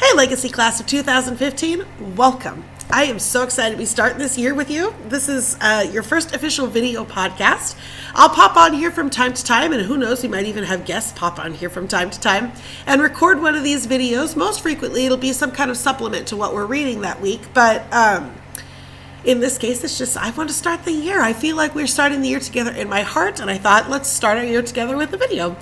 Hey, Legacy Class of 2015, welcome. I am so excited to be starting this year with you. This is your first official video podcast. I'll pop on here from time to time, and who knows, we might even have guests pop on here from time to time and record one of these videos. Most frequently, it'll be some kind of supplement to what we're reading that week, but in this case, it's just I want to start the year. I feel like we're starting the year together in my heart, and I thought, let's start our year together with a video.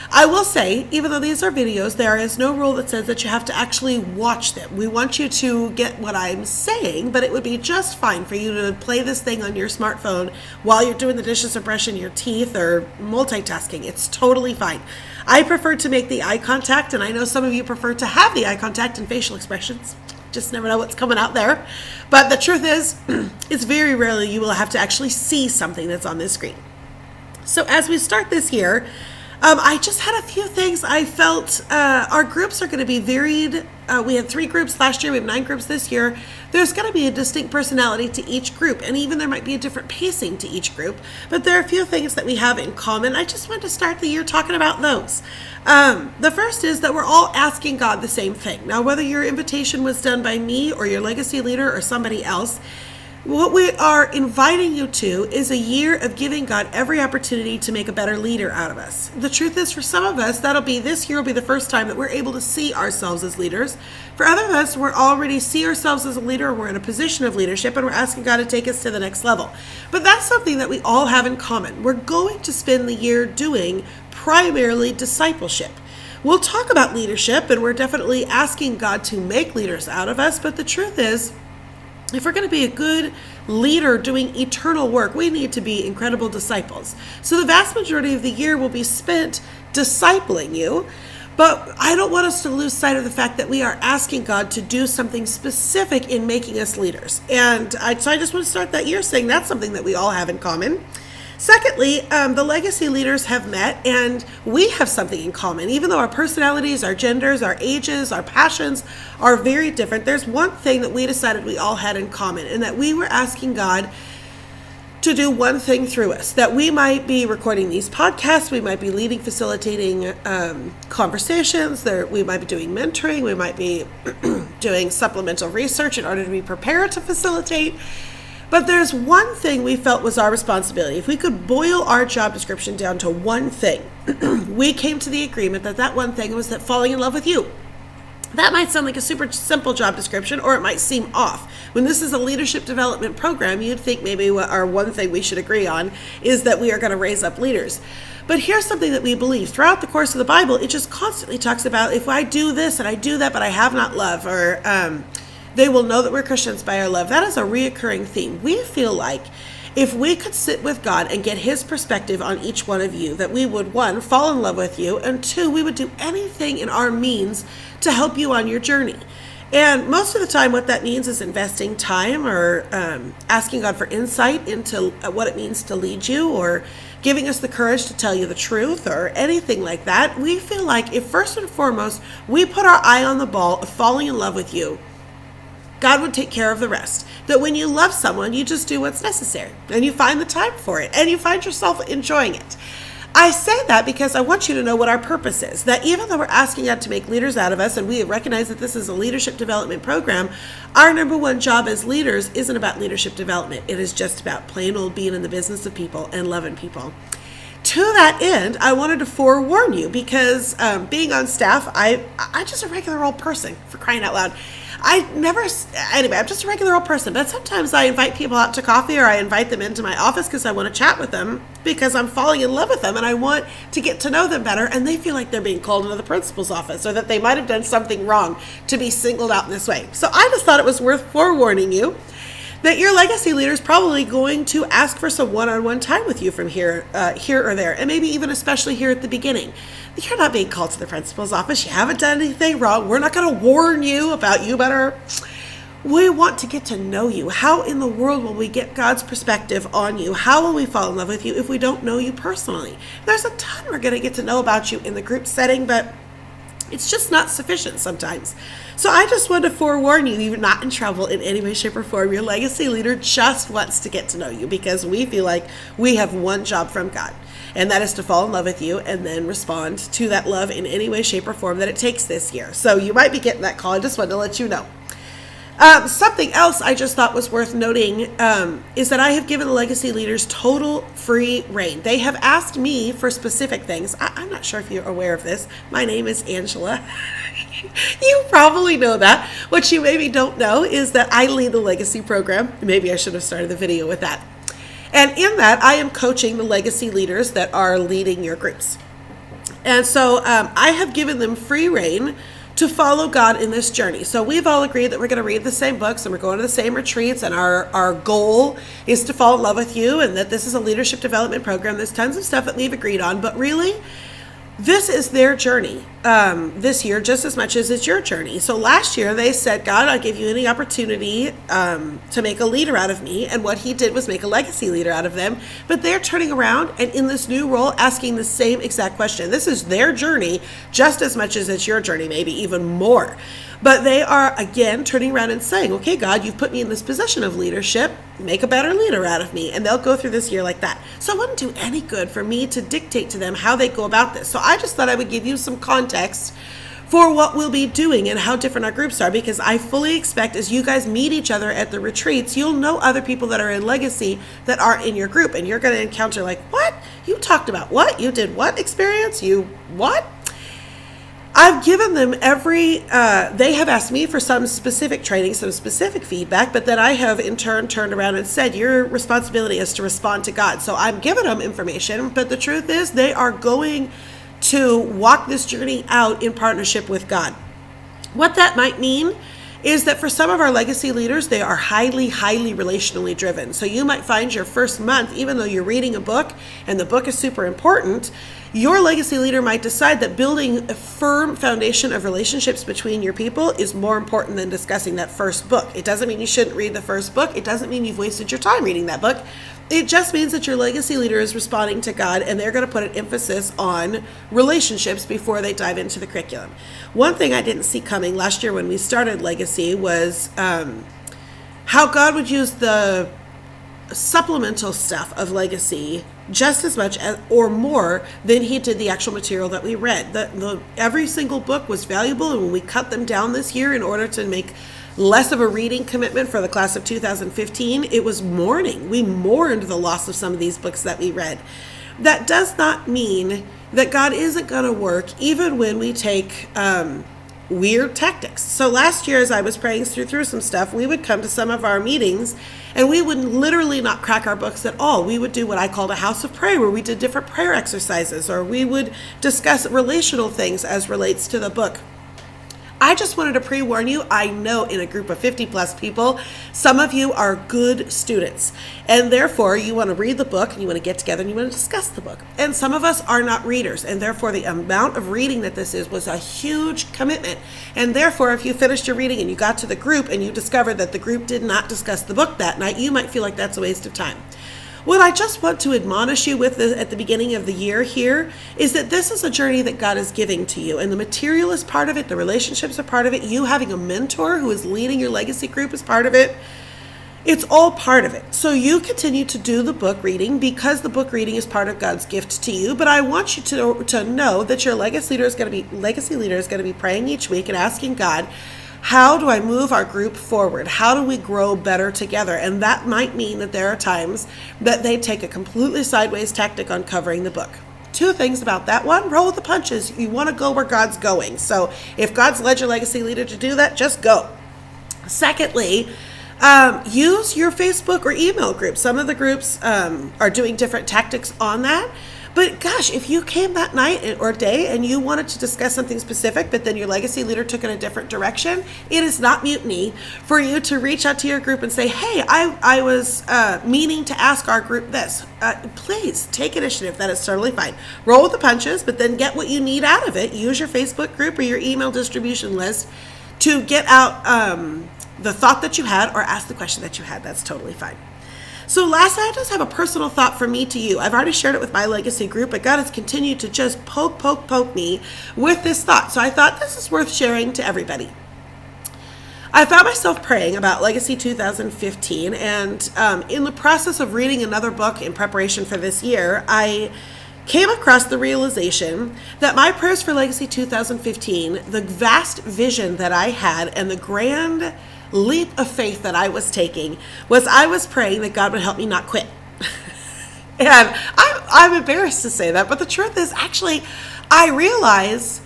I will say, even though these are videos, there is no rule that says that you have to actually watch them. We want you to get what I'm saying, but it would be just fine for you to play this thing on your smartphone while you're doing the dishes or brushing your teeth or multitasking. It's totally fine. I prefer to make the eye contact, and I know some of you prefer to have the eye contact and facial expressions. Just never know what's coming out there. But the truth is, it's very rarely you will have to actually see something that's on this screen. So as we start this year, I just had a few things I felt our groups are going to be varied. We had 3 groups last year. We have 9 groups this year. There's going to be a distinct personality to each group, and even there might be a different pacing to each group. But there are a few things that we have in common. I just wanted to start the year talking about those. The first is that we're all asking God the same thing. Now, whether your invitation was done by me or your legacy leader or somebody else, what we are inviting you to is a year of giving God every opportunity to make a better leader out of us. The truth is, for some of us, this year will be the first time that we're able to see ourselves as leaders. For other of us, we're already see ourselves as a leader, we're in a position of leadership, and we're asking God to take us to the next level. But that's something that we all have in common. We're going to spend the year doing primarily discipleship. We'll talk about leadership, and we're definitely asking God to make leaders out of us, but the truth is, if we're going to be a good leader doing eternal work, we need to be incredible disciples. So the vast majority of the year will be spent discipling you, but I don't want us to lose sight of the fact that we are asking God to do something specific in making us leaders. And so I just want to start that year saying that's something that we all have in common. Secondly, the legacy leaders have met, and we have something in common. Even though our personalities, our genders, our ages, our passions are very different, there's one thing that we decided we all had in common, and that we were asking God to do one thing through us. That we might be recording these podcasts, we might be leading, facilitating conversations, we might be doing mentoring, we might be doing supplemental research in order to be prepared to facilitate. But there's one thing we felt was our responsibility. If we could boil our job description down to one thing, we came to the agreement that one thing was that falling in love with you. That might sound like a super simple job description, or it might seem off. When this is a leadership development program, you'd think maybe our one thing we should agree on is that we are going to raise up leaders. But here's something that we believe. Throughout the course of the Bible, it just constantly talks about if I do this and I do that, but I have not love, or they will know that we're Christians by our love. That is a reoccurring theme. We feel like if we could sit with God and get his perspective on each one of you, that we would, 1, fall in love with you, and 2, we would do anything in our means to help you on your journey. And most of the time what that means is investing time, or asking God for insight into what it means to lead you, or giving us the courage to tell you the truth, or anything like that. We feel like if first and foremost we put our eye on the ball of falling in love with you, God would take care of the rest. That when you love someone, you just do what's necessary, and you find the time for it, and you find yourself enjoying it. I say that because I want you to know what our purpose is. That even though we're asking God to make leaders out of us, and we recognize that this is a leadership development program, our number one job as leaders isn't about leadership development. It is just about plain old being in the business of people and loving people. To that end, I wanted to forewarn you, because being on staff, I'm just a regular old person, for crying out loud. Anyway, I'm just a regular old person, but sometimes I invite people out to coffee, or I invite them into my office because I want to chat with them, because I'm falling in love with them and I want to get to know them better, and they feel like they're being called into the principal's office, or that they might have done something wrong to be singled out in this way. So I just thought it was worth forewarning you that your legacy leader is probably going to ask for some one-on-one time with you from here or there, and maybe even especially here at the beginning. You're not being called to the principal's office. You haven't done anything wrong. We're not going to warn you about you better. We want to get to know you. How in the world will we get God's perspective on you? How will we fall in love with you if we don't know you personally? There's a ton we're going to get to know about you in the group setting, but It's just not sufficient sometimes. So I just want to forewarn you, you're not in trouble in any way, shape, or form. Your legacy leader just wants to get to know you because we feel like we have one job from God, and that is to fall in love with you and then respond to that love in any way, shape, or form that it takes this year. So you might be getting that call. I just wanted to let you know. Something else I just thought was worth noting is that I have given the legacy leaders total free reign. They have asked me for specific things. I'm not sure if you're aware of this. My name is Angela. You probably know that. What you maybe don't know is that I lead the legacy program. Maybe I should have started the video with that. And in that, I am coaching the legacy leaders that are leading your groups. And so I have given them free reign to follow God in this journey. So we've all agreed that we're going to read the same books and we're going to the same retreats, and our goal is to fall in love with you, and that this is a leadership development program. There's tons of stuff that we've agreed on, but really, this is their journey this year just as much as it's your journey. So last year they said, God, I'll give you any opportunity to make a leader out of me. And what he did was make a legacy leader out of them. But they're turning around and in this new role asking the same exact question. This is their journey just as much as it's your journey, maybe even more. But they are, again, turning around and saying, okay, God, you've put me in this position of leadership. Make a better leader out of me. And they'll go through this year like that. So it wouldn't do any good for me to dictate to them how they go about this. So I just thought I would give you some context for what we'll be doing and how different our groups are, because I fully expect as you guys meet each other at the retreats, you'll know other people that are in legacy that aren't in your group. And you're going to encounter like, what? You talked about what? You did what experience? You what? I've given them they have asked me for some specific training, some specific feedback, but then I have in turn turned around and said, your responsibility is to respond to God. So I'm giving them information, but the truth is they are going to walk this journey out in partnership with God. What that might mean is that for some of our legacy leaders, they are highly, highly relationally driven. So you might find your first month, even though you're reading a book and the book is super important, your legacy leader might decide that building a firm foundation of relationships between your people is more important than discussing that first book. It doesn't mean you shouldn't read the first book. It doesn't mean you've wasted your time reading that book. It just means that your legacy leader is responding to God, and they're going to put an emphasis on relationships before they dive into the curriculum. One thing I didn't see coming last year when we started Legacy was how God would use the supplemental stuff of Legacy just as much as, or more than he did the actual material that we read. Every single book was valuable, and when we cut them down this year in order to make less of a reading commitment for the class of 2015, it was mourning. We mourned the loss of some of these books that we read. That does not mean that God isn't going to work even when we take weird tactics. So last year, as I was praying through some stuff, we would come to some of our meetings and we would literally not crack our books at all. We would do what I called a house of prayer, where we did different prayer exercises, or we would discuss relational things as relates to the book. I just wanted to pre-warn you, I know in a group of 50 plus people, some of you are good students, and therefore you want to read the book and you want to get together and you want to discuss the book. And some of us are not readers, and therefore the amount of reading that this is was a huge commitment. And therefore, if you finished your reading and you got to the group and you discovered that the group did not discuss the book that night, you might feel like that's a waste of time. What I just want to admonish you with at the beginning of the year here is that this is a journey that God is giving to you. And the material is part of it. The relationships are part of it. You having a mentor who is leading your legacy group is part of it. It's all part of it. So you continue to do the book reading because the book reading is part of God's gift to you. But I want you to know that your legacy leader is going to be praying each week and asking God, how do I move our group forward? How do we grow better together? And that might mean that there are times that they take a completely sideways tactic on covering the book. Two things about that. One, roll with the punches. You want to go where God's going. So if God's led your legacy leader to do that, just go. Secondly, use your Facebook or email group. Some of the groups are doing different tactics on that. But gosh, if you came that night or day and you wanted to discuss something specific, but then your legacy leader took in a different direction, it is not mutiny for you to reach out to your group and say, hey, I was meaning to ask our group this. Please take initiative. That is totally fine. Roll with the punches, but then get what you need out of it. Use your Facebook group or your email distribution list to get out the thought that you had or ask the question that you had. That's totally fine. So last night, I just have a personal thought from me to you. I've already shared it with my legacy group, but God has continued to just poke me with this thought. So I thought this is worth sharing to everybody. I found myself praying about Legacy 2015, and in the process of reading another book in preparation for this year, I came across the realization that my prayers for Legacy 2015, the vast vision that I had and the grand leap of faith that I was taking, was I was praying that God would help me not quit. And I'm embarrassed to say that, but the truth is, actually, I realize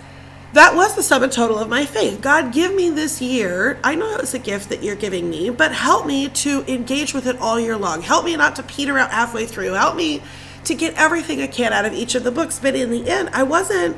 that was the sum and total of my faith. God, give me this year. I know it's a gift that you're giving me, but help me to engage with it all year long. Help me not to peter out halfway through. Help me to get everything I can out of each of the books. But in the end, I wasn't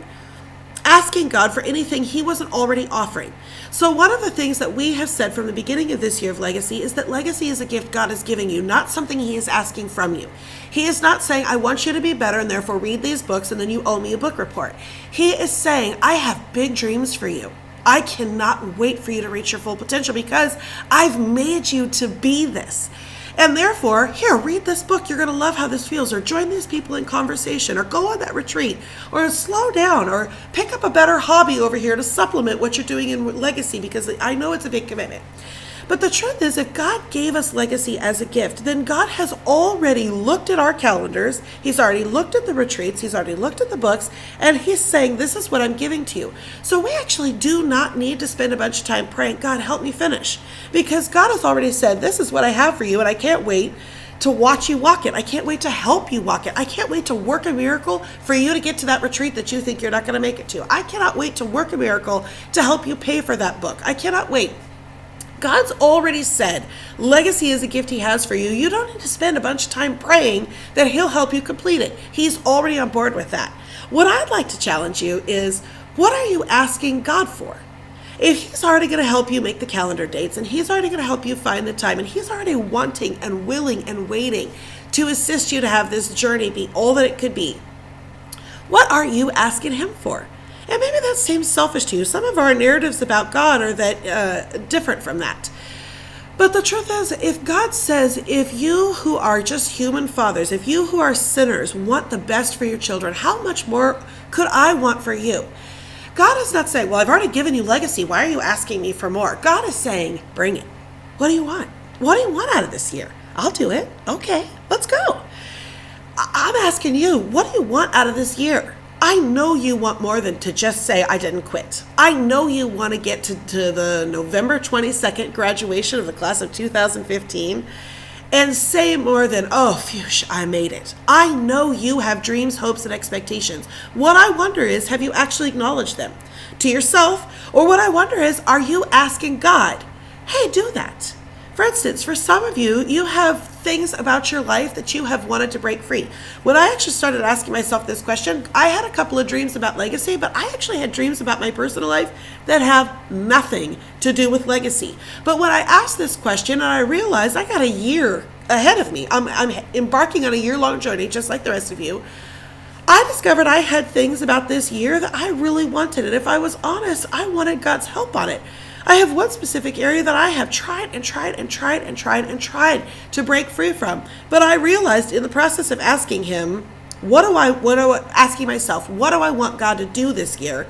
asking God for anything he wasn't already offering. So one of the things that we have said from the beginning of this year of Legacy is that Legacy is a gift God is giving you, not something he is asking from you. He is not saying, I want you to be better and therefore read these books and then you owe me a book report. He is saying, I have big dreams for you. I cannot wait for you to reach your full potential because I've made you to be this. And therefore, here, read this book. You're going to love how this feels. Or join these people in conversation. Or go on that retreat. Or slow down. Or pick up a better hobby over here to supplement what you're doing in Legacy, because I know it's a big commitment. But the truth is, if God gave us Legacy as a gift, then God has already looked at our calendars. He's already looked at the retreats. He's already looked at the books. And he's saying, this is what I'm giving to you. So we actually do not need to spend a bunch of time praying, God, help me finish. Because God has already said, this is what I have for you, and I can't wait to watch you walk it. I can't wait to help you walk it. I can't wait to work a miracle for you to get to that retreat that you think you're not going to make it to. I cannot wait to work a miracle to help you pay for that book. I cannot wait. God's already said Legacy is a gift he has for you. You don't need to spend a bunch of time praying that he'll help you complete it. He's already on board with that. What I'd like to challenge you is, what are you asking God for? If he's already going to help you make the calendar dates, and he's already going to help you find the time, and he's already wanting and willing and waiting to assist you to have this journey be all that it could be, what are you asking him for? And maybe that seems selfish to you. Some of our narratives about God are that different from that. But the truth is, if God says, if you who are just human fathers, if you who are sinners want the best for your children, how much more could I want for you? God is not saying, well, I've already given you Legacy. Why are you asking me for more? God is saying, bring it. What do you want? What do you want out of this year? I'll do it. Okay, let's go. I'm asking you, what do you want out of this year? I know you want more than to just say, I didn't quit. I know you want to get to the November 22nd graduation of the class of 2015 and say more than, oh, phew, I made it. I know you have dreams, hopes, and expectations. What I wonder is, have you actually acknowledged them to yourself? Or what I wonder is, are you asking God, hey, do that? For instance, for some of you, you have things about your life that you have wanted to break free. When I actually started asking myself this question, I had a couple of dreams about Legacy, but I actually had dreams about my personal life that have nothing to do with Legacy. But when I asked this question, and I realized I got a year ahead of me, I'm embarking on a year-long journey, just like the rest of you, I discovered I had things about this year that I really wanted. And if I was honest, I wanted God's help on it. I have one specific area that I have tried to break free from. But I realized in the process of asking him, asking myself, what do I want God to do this year?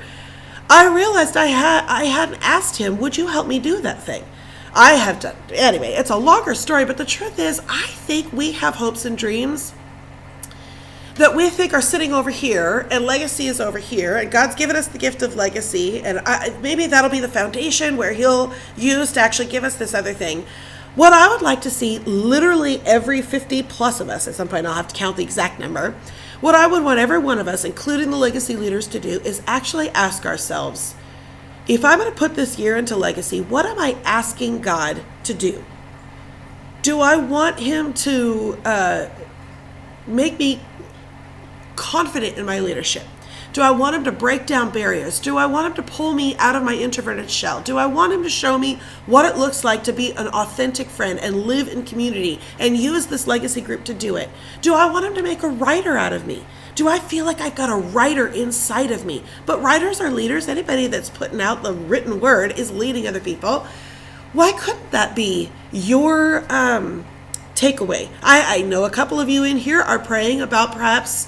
I realized I hadn't asked him, would you help me do that thing? I have done. Anyway, it's a longer story, but the truth is, I think we have hopes and dreams that we think are sitting over here, and Legacy is over here, and God's given us the gift of Legacy, and maybe that'll be the foundation where he'll use to actually give us this other thing. What I would like to see literally every 50 plus of us, at some point I'll have to count the exact number, what I would want every one of us, including the Legacy leaders, to do is actually ask ourselves, if I'm going to put this year into Legacy, what am I asking God to do? Do I want him to make me confident in my leadership? Do I want him to break down barriers? Do I want him to pull me out of my introverted shell? Do I want him to show me what it looks like to be an authentic friend and live in community and use this Legacy group to do it? Do I want him to make a writer out of me? Do I feel like I've got a writer inside of me? But writers are leaders. Anybody that's putting out the written word is leading other people. Why couldn't that be your takeaway. I know a couple of you in here are praying about perhaps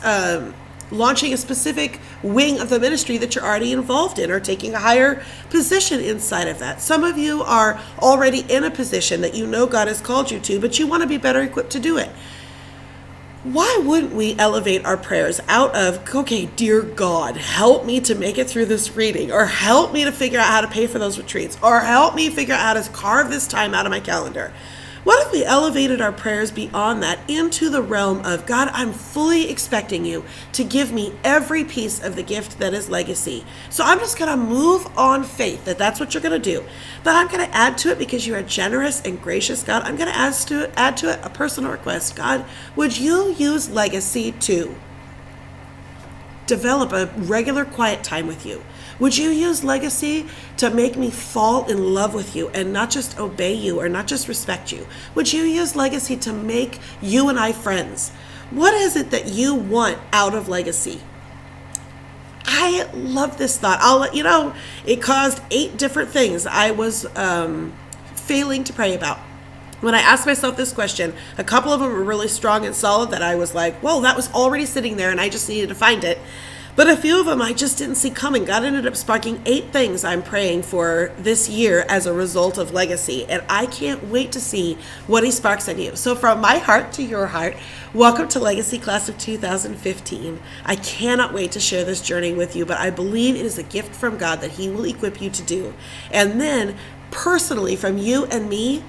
launching a specific wing of the ministry that you're already involved in, or taking a higher position inside of that. Some of you are already in a position that you know God has called you to, but you want to be better equipped to do it. Why wouldn't we elevate our prayers out of, okay, dear God, help me to make it through this reading, or help me to figure out how to pay for those retreats, or help me figure out how to carve this time out of my calendar? What if we elevated our prayers beyond that into the realm of, God, I'm fully expecting you to give me every piece of the gift that is legacy. So I'm just going to move on faith that that's what you're going to do. But I'm going to add to it, because you are generous and gracious, God. I'm going to add to it a personal request. God, would you use legacy to develop a regular quiet time with you? Would you use legacy to make me fall in love with you and not just obey you or not just respect you? Would you use legacy to make you and I friends? What is it that you want out of legacy? I love this thought. I'll let you know, it caused 8 different things I was failing to pray about. When I asked myself this question, a couple of them were really strong and solid that I was like, whoa, that was already sitting there and I just needed to find it. But a few of them I just didn't see coming. God ended up sparking 8 things I'm praying for this year as a result of legacy. And I can't wait to see what he sparks in you. So from my heart to your heart, welcome to Legacy Class of 2015. I cannot wait to share this journey with you, but I believe it is a gift from God that he will equip you to do. And then personally from you and me,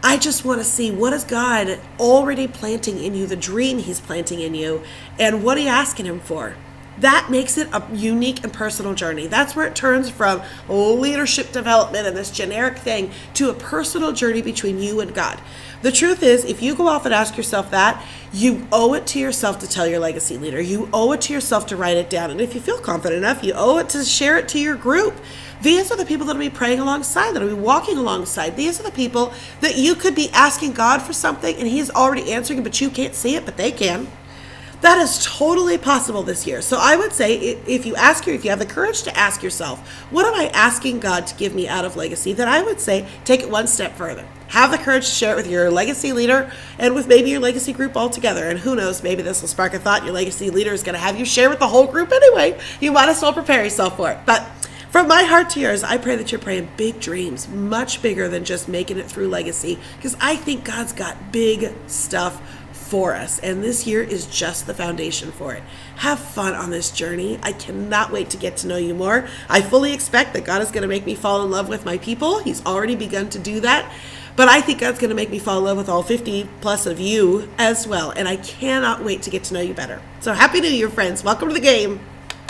I just want to see, what is God already planting in you, the dream he's planting in you, and what are you asking him for? That makes it a unique and personal journey. That's where it turns from leadership development and this generic thing to a personal journey between you and God. The truth is, if you go off and ask yourself that, you owe it to yourself to tell your legacy leader. You owe it to yourself to write it down. And if you feel confident enough, you owe it to share it to your group. These are the people that will be praying alongside, that will be walking alongside. These are the people that you could be asking God for something and he's already answering it, but you can't see it, but they can. That is totally possible this year. So I would say, if you have the courage to ask yourself, what am I asking God to give me out of legacy? Then I would say, take it one step further. Have the courage to share it with your legacy leader and with maybe your legacy group altogether. And who knows, maybe this will spark a thought. Your legacy leader is going to have you share with the whole group anyway. You might as well prepare yourself for it. But from my heart to yours, I pray that you're praying big dreams, much bigger than just making it through legacy, because I think God's got big stuff for us, and this year is just the foundation for it. Have fun on this journey. I cannot wait to get to know you more. I fully expect that God is going to make me fall in love with my people. He's already begun to do that, but I think God's going to make me fall in love with all 50 plus of you as well, and I cannot wait to get to know you better. So happy New Year, friends. Welcome to the game.